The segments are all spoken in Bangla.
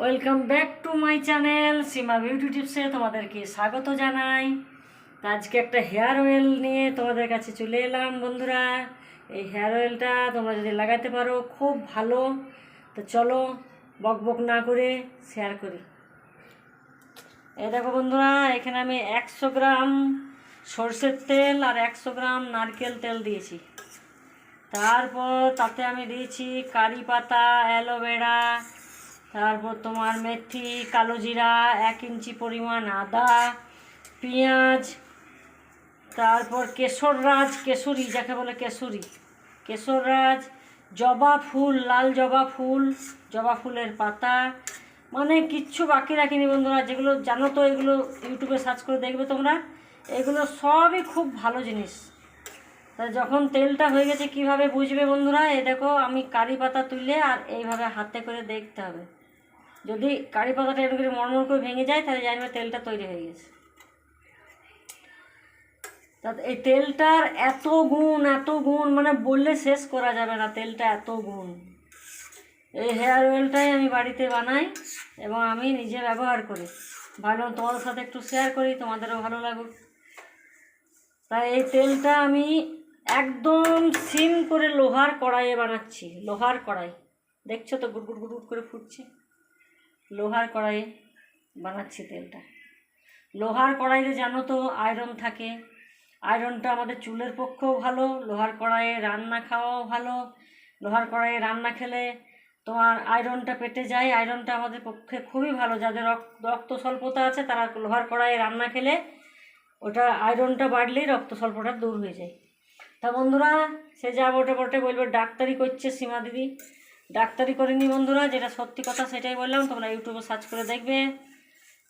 Welcome back to my channel Seema beauty টিপসে তোমাদেরকে স্বাগত জানাই। আজকে একটা হেয়ার অয়েল নিয়ে তোমাদের কাছে চলে এলাম বন্ধুরা। এই হেয়ার অয়েলটা তোমরা যদি লাগাতে পারো খুব ভালো। তো চলো বক বক না করে শেয়ার করি। এই দেখো বন্ধুরা, এখানে আমি 100 গ্রাম সরষের তেল আর 100 গ্রাম নারকেল তেল দিয়েছি। তারপর তাতে আমি দিয়েছি কারি পাতা, অ্যালোভেরা, তারপর তোমার মেথি, কালো জিরা, 1 ইঞ্চি পরিমাণ আদা, পেঁয়াজ, তারপর কেশরি যাকে বলে কেশররাজ, জবা ফুল, লাল জবা ফুলের পাতা, মানে কিচ্ছু বাকি রাখিনি বন্ধুরা। যেগুলো জানো তো, এগুলো ইউটিউবে সার্চ করে দেখবে তোমরা, এগুলো সবই খুব ভালো জিনিস। তা যখন তেলটা হয়ে গেছে কিভাবে বুঝবে বন্ধুরা, এই দেখো আমি কারি পাতা তুলে আর এইভাবে হাতে করে দেখতে হবে। যদি কারি পাতাটা এরকম করে মরমর করে ভেঙে যায় তাহলে জানবে তেলটা তৈরি হয়ে গেছে। তা এই তেলটার এত গুণ মানে বললে শেষ করা যাবে না। তেলটা এত গুণ। এই হেয়ার অয়েলটাই আমি বাড়িতে বানাই এবং আমি নিজে ব্যবহার করি। ভাবলাম তোমাদের সাথে একটু শেয়ার করি, তোমাদেরও ভালো লাগুক। তাই এই তেলটা আমি একদম সিম করে লোহার কড়াইয়ে বানাচ্ছি। লোহার কড়াই দেখছো তো, গুড় গুড় গুড় করে ফুটছে। লোহার কড়াইয়ে বানাচ্ছি তেলটা। লোহার কড়াইতে জানো তো আয়রন থাকে। আয়রনটা আমাদের চুলের পক্ষেও ভালো। লোহার কড়াইয়ে রান্না খাওয়াও ভালো। লোহার কড়াইয়ে রান্না খেলে তোমার আয়রনটা পেটে যায়। আয়রনটা আমাদের পক্ষে খুবই ভালো। যাদের রক্ত স্বল্পতা আছে তারা লোহার কড়াইয়ে রান্না খেলে ওটা আয়রনটা বাড়লেই রক্ত স্বল্পতা দূর হয়ে যায়। তা বন্ধুরা, সে যা বটে বলবে ডাক্তারি করছে সীমা দিদি। ডাক্তারি করিনি বন্ধুরা, যেটা সত্যি কথা সেটাই বললাম। তোমরা ইউটিউবে সার্চ করে দেখবে।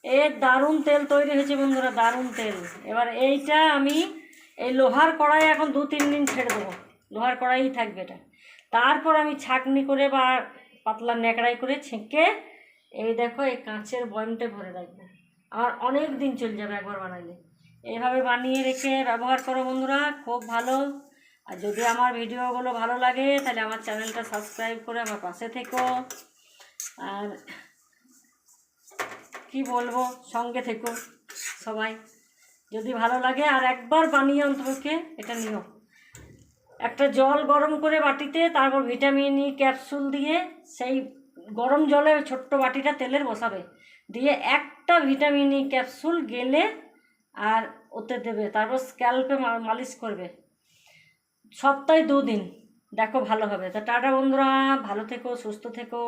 এর দারুণ তেল তৈরি হয়েছে বন্ধুরা, দারুণ তেল। এবার এইটা আমি এই লোহার কড়াইয়ে এখন 2-3 দিন ছেড়ে দেবো। লোহার কড়াইই থাকবে এটা। তারপর আমি ছাঁকনি করে বা পাতলা ন্যাকড়াই করে ছেঁকে এই দেখো এই কাঁচের বয়মটা ভরে রাখবো। আমার অনেক দিন চলে যাবে একবার বানাইলে। এইভাবে বানিয়ে রেখে ব্যবহার করো বন্ধুরা, খুব ভালো। আর যদি আমার ভিডিওগুলো ভালো লাগে তাহলে আমার চ্যানেলটা সাবস্ক্রাইব করে আমার পাশে থেকো। আর কি বলবো, সঙ্গে থেকো সবাই। যদি ভালো লাগে আর একবার বানিয়ে অন্তপক্ষে এটা নিও। একটা জল গরম করে বাটিতে, তারপর ভিটামিন ই ক্যাপসুল দিয়ে সেই গরম জলে ছোট্ট বাটিটা তেলের বসাবে, দিয়ে একটা ভিটামিন ই ক্যাপসুল গেলে আর ওতে দেবে। তারপর স্ক্যাল্পে মালিশ করবে সপ্তাহে 2 দিন। দেখো ভালো হবে। তা টাটা বন্ধুরা, ভালো থেকো, সুস্থ থেকো।